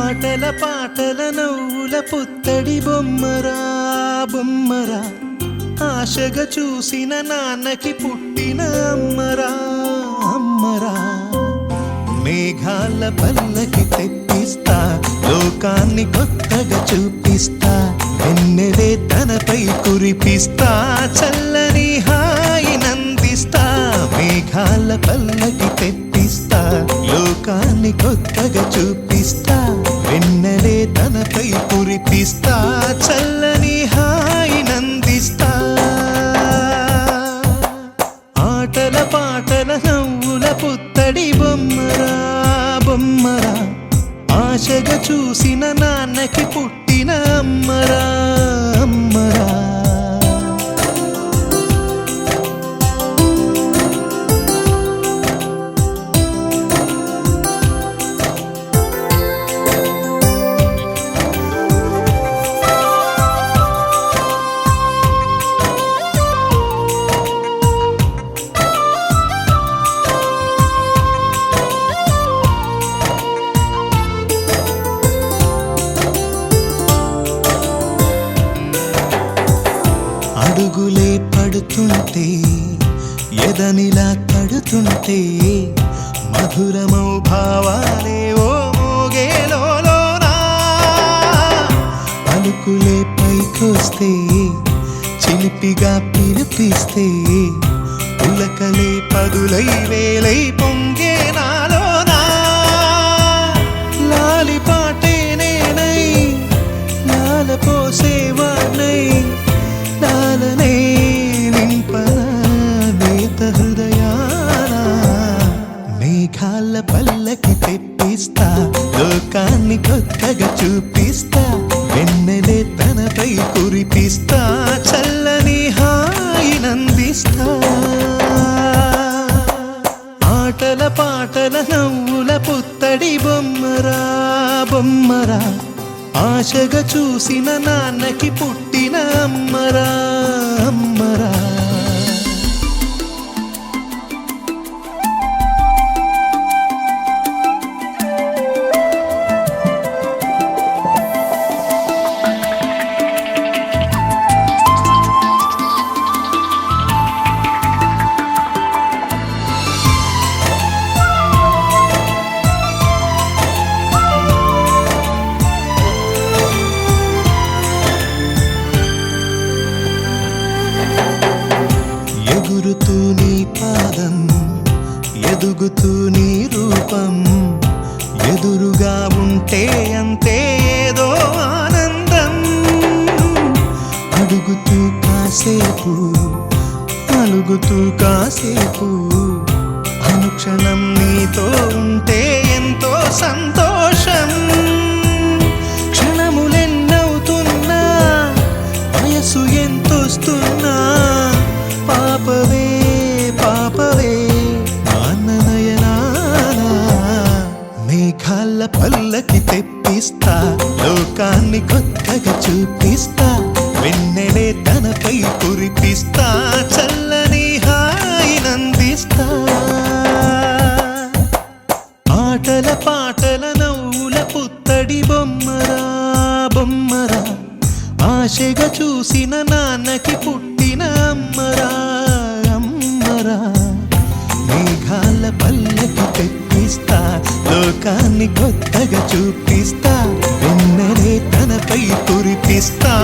ఆటల పాటల నవ్వుల పుత్తడి బొమ్మరా బొమ్మరా, ఆశగా చూసిన నాన్నకి పుట్టిన అమ్మరా అమ్మరా. మేఘాల పల్లకి తెప్పిస్తా, లోకాన్ని కొత్తగా చూపిస్తా, వెన్నెలే తనపై కురిపిస్తా, చల్లని హాయి నందిస్తా. మేఘాల పల్లకి తెప్పిస్తా, లోకాన్ని కొత్తగా చూపిస్తా, వెన్నెలే తనపై కురిపిస్తా, చల్లని హాయి నందిస్తా. ఆటల పాటల నవ్వుల పుత్తడి బొమ్మరా బొమ్మరా, ఆశగా చూసిన నాన్నకి పుట్టిన అమ్మరా అమ్మరా. అడుగులే పడుతుంటే, ఎదనిలా తడుతుంటే, మధురమౌ భావాలే ఓ మోగేలోనా. పలుకులే పైకొస్తే, చిలిపిగా పిలిపిస్తే, పులకలే పదులై వేలై పొంగే నాలోనా. లాలి పాటే నేనై, లాల పోసేవాణ్ణై, లాలనే నింపనా నేత హృదయాన. మేఘాల పల్లకి తెప్పిస్తా, లోకాన్ని కొత్తగా చూపిస్తా, వెన్నెలే తనపై కురిపిస్తా, చల్లని హాయి నందిస్తా. ఆటల పాటల నవ్వుల పుత్తడి బొమ్మరా బొమ్మరా, ఆశగా చూసిన నాన్నకి పుట్టిన అమ్మరా అమ్మరా. ఎగురుతూ నీ పాదం, ఎదుగుతూ నీ రూపం, ఎదురుగా ఉంటే అంతే ఏదో ఆనందం. అడుగుతూ కాసేపు, అలుగుతూ కాసేపు, అనుక్షణం నీతో ఉంటే ఎంతో సంతోషం. క్షణములెన్నవుతున్నా, వయసు ఎంతొస్తున్నా, పాపవే పాపవే నాన్ననయనానా. మేఘాల పల్లకి తెప్పిస్తా, లోకాన్ని కొత్తగా చూపిస్తా, వెన్నెలే తనపై కురిపిస్తా, చల్లని హాయి నందిస్తా. ఆటల పాటల నవ్వుల పుత్తడి బొమ్మరా బొమ్మరా, ఆశగా చూసిన నాన్నకి పుట్టిన అమ్మరా అమ్మరా. మేఘాల పల్లకి తెప్పిస్తా, లోకాన్ని కొత్తగా చూపిస్తా, వెన్నెలే తనపై కురిపిస్తా.